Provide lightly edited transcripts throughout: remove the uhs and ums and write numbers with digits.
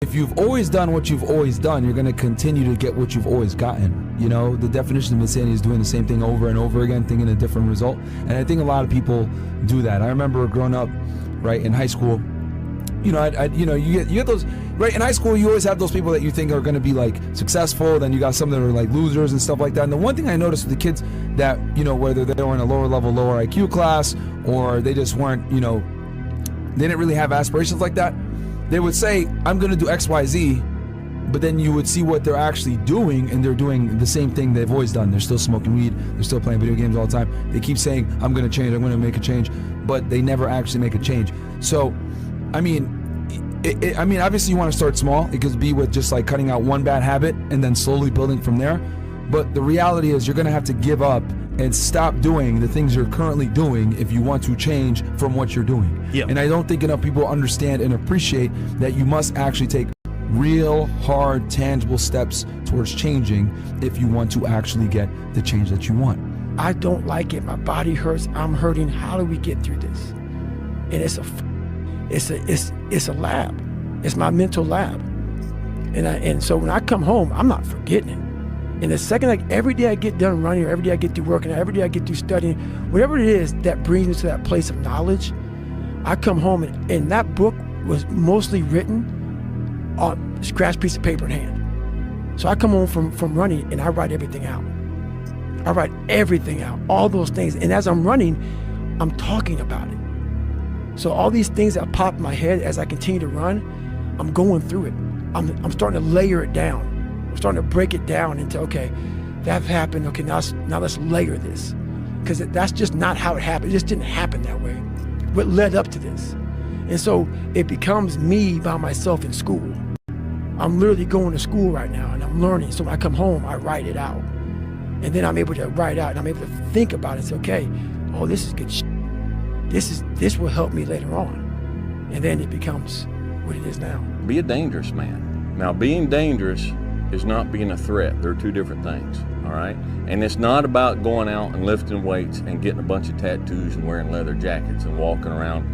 If you've always done what you've always done, you're going to continue to get what you've always gotten. You know, the definition of insanity is doing the same thing over and over again, thinking a different result. And I think a lot of people do that. I remember growing up, right, in high school, you know, you get those, right, in high school, you always have those people that you think are going to be, like, successful. Then you got some that are, like, losers and stuff like that. And the one thing I noticed with the kids that, you know, whether they were in a lower level, lower IQ class, or they just weren't, you know, they didn't really have aspirations like that, they would say, I'm going to do X, Y, Z, but then you would see what they're actually doing, and they're doing the same thing they've always done. They're still smoking weed. They're still playing video games all the time. They keep saying, I'm going to change, I'm going to make a change, but they never actually make a change. So, I mean, obviously you want to start small. It could be with just like cutting out one bad habit and then slowly building from there. But the reality is you're going to have to give up and stop doing the things you're currently doing if you want to change from what you're doing. Yep. And I don't think enough people understand and appreciate that you must actually take real, hard, tangible steps towards changing if you want to actually get the change that you want. I don't like it. My body hurts. I'm hurting. How do we get through this? And it's a lab. It's my mental lab. And so when I come home, I'm not forgetting it. And the second, like every day I get done running, or every day I get through working, or every day I get through studying, whatever it is that brings me to that place of knowledge, I come home and that book was mostly written on a scratch piece of paper in hand. So I come home from running and I write everything out. I write everything out, all those things. And as I'm running, I'm talking about it. So all these things that pop in my head as I continue to run, I'm going through it. I'm starting to layer it down. I'm starting to break it down into, okay, that happened. Okay, now let's layer this. Because that's just not how it happened. It just didn't happen that way. What led up to this? And so it becomes me by myself in school. I'm literally going to school right now and I'm learning. So when I come home, I write it out. And then I'm able to write out and I'm able to think about it and say, okay, oh, this is good shit. This will help me later on. And then it becomes what it is now. Be a dangerous man. Now, being dangerous is not being a threat. They're two different things, all right? And it's not about going out and lifting weights and getting a bunch of tattoos and wearing leather jackets and walking around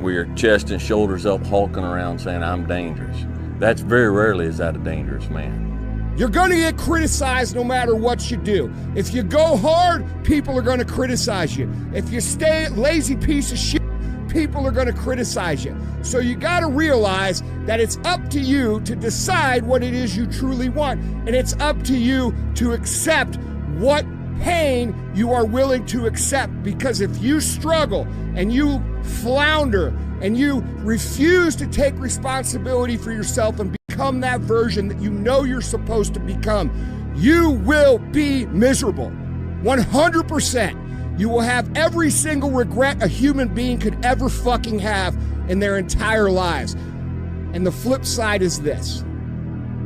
with your chest and shoulders up, hulking around saying, I'm dangerous. That's very rarely is that a dangerous man. You're gonna get criticized no matter what you do. If you go hard, people are gonna criticize you. If you stay a lazy piece of shit, people are gonna criticize you. So you gotta realize that it's up to you to decide what it is you truly want. And it's up to you to accept what pain you are willing to accept. Because if you struggle and you flounder and you refuse to take responsibility for yourself and become that version that you know you're supposed to become, you will be miserable. 100%. You will have every single regret a human being could ever fucking have in their entire lives. And the flip side is this.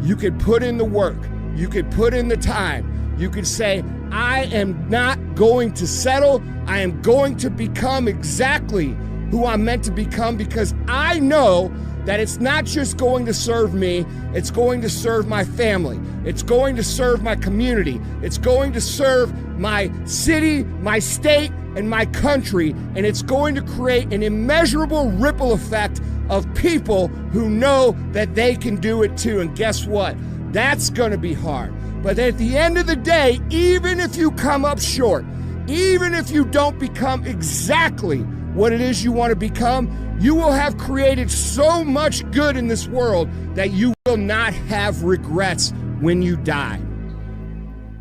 You could put in the work. You could put in the time. You could say, I am not going to settle. I am going to become exactly who I'm meant to become, because I know that it's not just going to serve me, it's going to serve my family. It's going to serve my community. It's going to serve my city, my state, and my country. And it's going to create an immeasurable ripple effect of people who know that they can do it too. And guess what? That's going to be hard. But at the end of the day, even if you come up short, even if you don't become exactly what it is you want to become, you will have created so much good in this world that you will not have regrets when you die.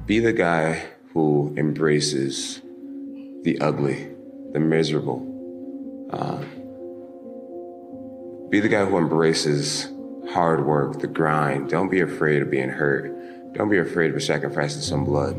Be the guy who embraces the ugly, the miserable. Be the guy who embraces hard work, the grind. Don't be afraid of being hurt. Don't be afraid of sacrificing some blood.